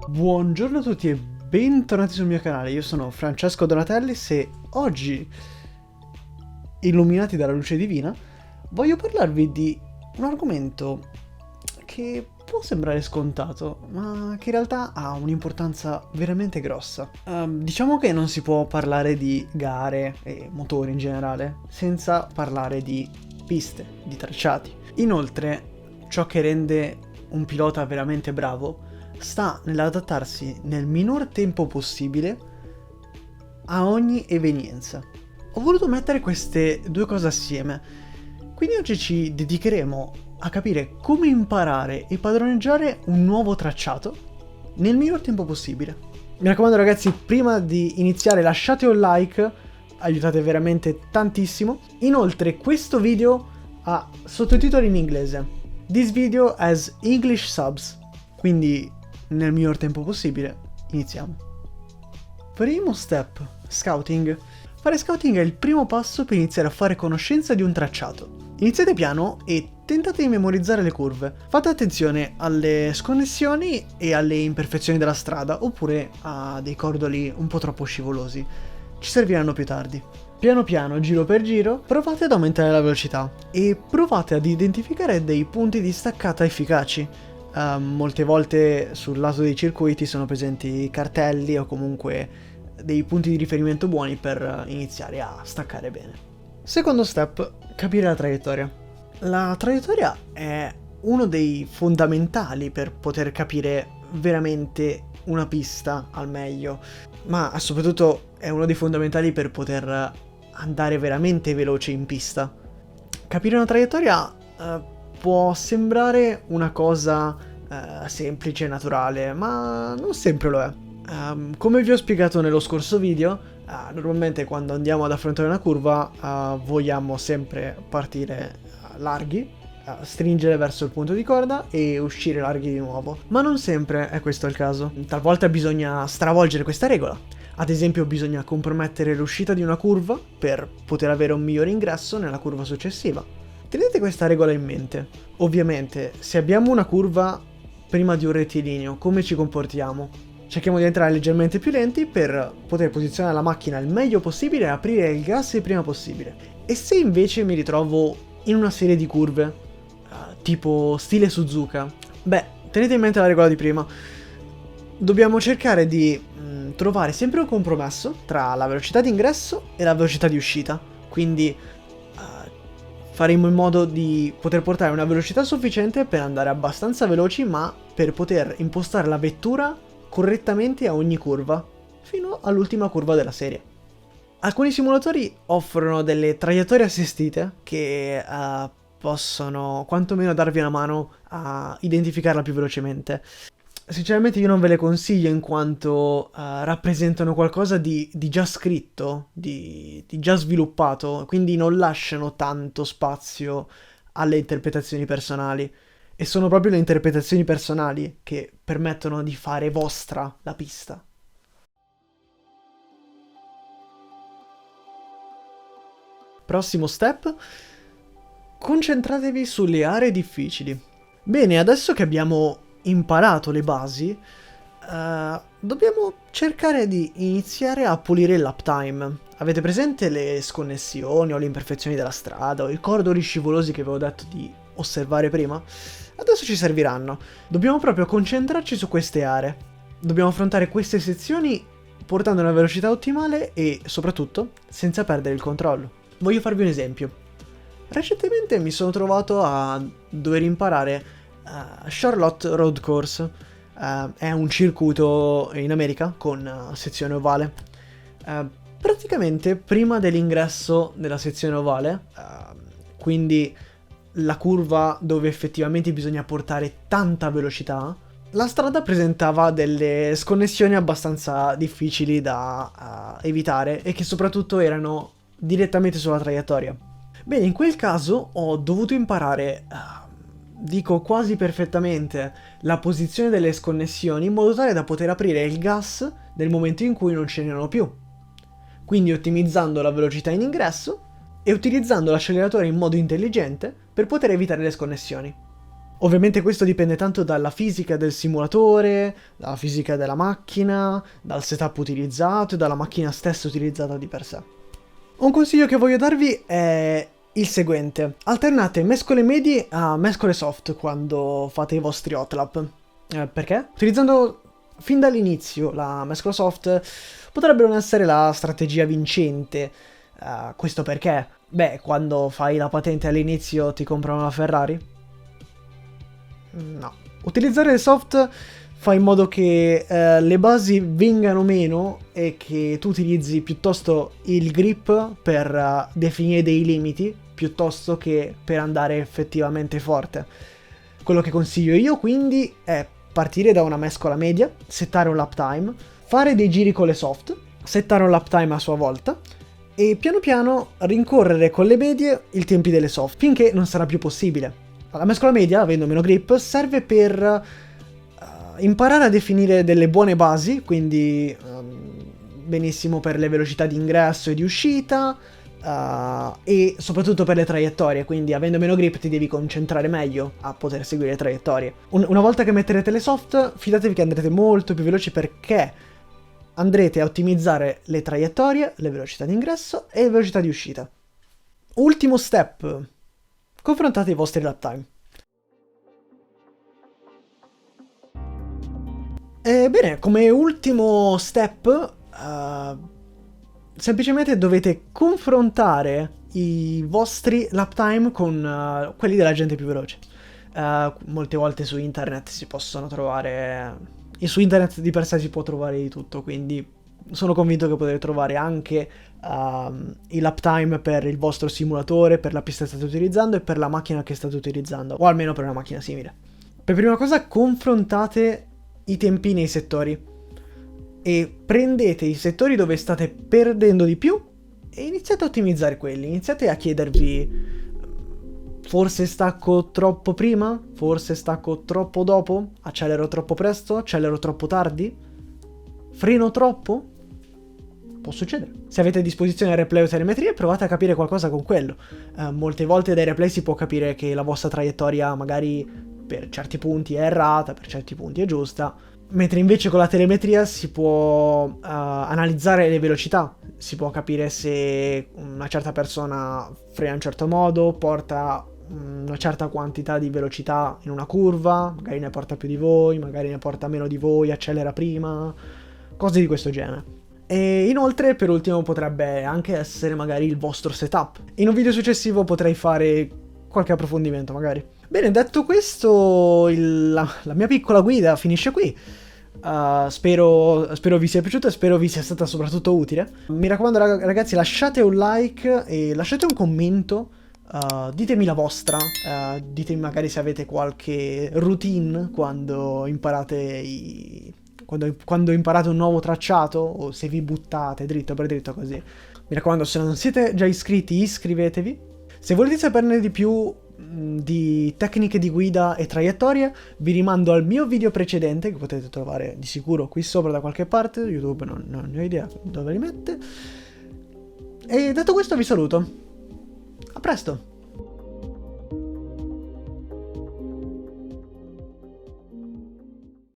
Buongiorno a tutti e bentornati sul mio canale, io sono Francesco Donatellis e oggi, illuminati dalla luce divina, voglio parlarvi di un argomento che può sembrare scontato, ma che in realtà ha un'importanza veramente grossa. Diciamo che non si può parlare di gare e motori in generale senza parlare di piste, di tracciati. Inoltre, ciò che rende un pilota veramente bravo sta nell'adattarsi nel minor tempo possibile a ogni evenienza. Ho voluto mettere queste due cose assieme, quindi oggi ci dedicheremo a capire come imparare e padroneggiare un nuovo tracciato nel minor tempo possibile. Mi raccomando ragazzi, prima di iniziare lasciate un like, aiutate veramente tantissimo. Inoltre questo video ha sottotitoli in inglese. This video has English subs, quindi nel miglior tempo possibile, iniziamo. Primo step, scouting. Fare scouting è il primo passo per iniziare a fare conoscenza di un tracciato. Iniziate piano e tentate di memorizzare le curve. Fate attenzione alle sconnessioni e alle imperfezioni della strada, oppure a dei cordoli un po' troppo scivolosi. Ci serviranno più tardi. Piano piano, giro per giro, provate ad aumentare la velocità e provate ad identificare dei punti di staccata efficaci. Molte volte sul lato dei circuiti sono presenti cartelli o comunque dei punti di riferimento buoni per iniziare a staccare bene. Secondo step, capire la traiettoria. La traiettoria è uno dei fondamentali per poter capire veramente una pista al meglio, ma soprattutto è uno dei fondamentali per poter andare veramente veloce in pista. Capire una traiettoria può sembrare una cosa semplice e naturale, ma non sempre lo è. Come vi ho spiegato nello scorso video, normalmente quando andiamo ad affrontare una curva vogliamo sempre partire larghi, stringere verso il punto di corda e uscire larghi di nuovo, ma non sempre è questo il caso. Talvolta bisogna stravolgere questa regola. Ad esempio bisogna compromettere l'uscita di una curva per poter avere un migliore ingresso nella curva successiva. Tenete questa regola in mente. Ovviamente, se abbiamo una curva prima di un rettilineo, come ci comportiamo? Cerchiamo di entrare leggermente più lenti per poter posizionare la macchina il meglio possibile e aprire il gas il prima possibile. E se invece mi ritrovo in una serie di curve, tipo stile Suzuka, beh, tenete in mente la regola di prima. Dobbiamo cercare di trovare sempre un compromesso tra la velocità di ingresso e la velocità di uscita. Quindi faremo in modo di poter portare una velocità sufficiente per andare abbastanza veloci, ma per poter impostare la vettura correttamente a ogni curva, fino all'ultima curva della serie. Alcuni simulatori offrono delle traiettorie assistite che possono quantomeno darvi una mano a identificarla più velocemente. Sinceramente io non ve le consiglio in quanto rappresentano qualcosa di già scritto, di già sviluppato, quindi non lasciano tanto spazio alle interpretazioni personali. E sono proprio le interpretazioni personali che permettono di fare vostra la pista. Prossimo step, concentratevi sulle aree difficili. Bene, adesso che abbiamo imparato le basi, dobbiamo cercare di iniziare a pulire il lap time. Avete presente le sconnessioni o le imperfezioni della strada o i cordoli scivolosi che avevo detto di osservare prima? Adesso ci serviranno. Dobbiamo proprio concentrarci su queste aree. Dobbiamo affrontare queste sezioni portando una velocità ottimale e soprattutto senza perdere il controllo. Voglio farvi un esempio. Recentemente mi sono trovato a dover imparare Charlotte Road Course. È un circuito in America con sezione ovale. Praticamente prima dell'ingresso nella sezione ovale, quindi la curva dove effettivamente bisogna portare tanta velocità, la strada presentava delle sconnessioni abbastanza difficili da evitare e che soprattutto erano direttamente sulla traiettoria. Bene, in quel caso ho dovuto imparare, dico quasi perfettamente, la posizione delle sconnessioni in modo tale da poter aprire il gas nel momento in cui non ce n'erano più. Quindi ottimizzando la velocità in ingresso e utilizzando l'acceleratore in modo intelligente per poter evitare le sconnessioni. Ovviamente questo dipende tanto dalla fisica del simulatore, dalla fisica della macchina, dal setup utilizzato e dalla macchina stessa utilizzata di per sé. Un consiglio che voglio darvi è il seguente: alternate mescole medie a mescole soft quando fate i vostri hotlap. Perché? Utilizzando fin dall'inizio la mescola soft potrebbe non essere la strategia vincente. Questo perché? Beh, quando fai la patente all'inizio ti comprano la Ferrari? No. Utilizzare il soft fa in modo che le basi vengano meno e che tu utilizzi piuttosto il grip per definire dei limiti piuttosto che per andare effettivamente forte. Quello che consiglio io quindi è partire da una mescola media, settare un lap time, fare dei giri con le soft, settare un lap time a sua volta e piano piano rincorrere con le medie i tempi delle soft finché non sarà più possibile. La mescola media, avendo meno grip, serve per imparare a definire delle buone basi, quindi benissimo per le velocità di ingresso e di uscita, e soprattutto per le traiettorie, quindi avendo meno grip ti devi concentrare meglio a poter seguire le traiettorie. Una volta che metterete le soft, fidatevi che andrete molto più veloci perché andrete a ottimizzare le traiettorie, le velocità di ingresso e le velocità di uscita. Ultimo step: confrontate i vostri lap time. Bene, come ultimo step, semplicemente dovete confrontare i vostri lap time con quelli della gente più veloce. Molte volte su internet si possono trovare... E su internet di per sé si può trovare di tutto, quindi sono convinto che potete trovare anche i lap time per il vostro simulatore, per la pista che state utilizzando e per la macchina che state utilizzando, o almeno per una macchina simile. Per prima cosa confrontate i tempi nei settori e prendete i settori dove state perdendo di più e iniziate a ottimizzare quelli, iniziate a chiedervi: forse stacco troppo prima? Forse stacco troppo dopo? Accelero troppo presto? Accelero troppo tardi? Freno troppo? Può succedere. Se avete a disposizione replay o telemetrie, provate a capire qualcosa con quello. Molte volte dai replay si può capire che la vostra traiettoria magari per certi punti è errata, per certi punti è giusta, mentre invece con la telemetria si può analizzare le velocità, si può capire se una certa persona frena in un certo modo, porta una certa quantità di velocità in una curva, magari ne porta più di voi, magari ne porta meno di voi, accelera prima, cose di questo genere. E inoltre, per ultimo, potrebbe anche essere magari il vostro setup. In un video successivo potrei fare qualche approfondimento magari. Bene, detto questo, la mia piccola guida finisce qui. Spero vi sia piaciuta e spero vi sia stata soprattutto utile. Mi raccomando ragazzi, lasciate un like e lasciate un commento. Ditemi la vostra, ditemi magari se avete qualche routine quando imparate quando imparate un nuovo tracciato o se vi buttate dritto per dritto così. Mi raccomando, se non siete già iscritti, iscrivetevi. Se volete saperne di più di tecniche di guida e traiettorie, vi rimando al mio video precedente che potete trovare di sicuro qui sopra da qualche parte. YouTube non ne ho idea dove li mette. E detto questo vi saluto. A presto!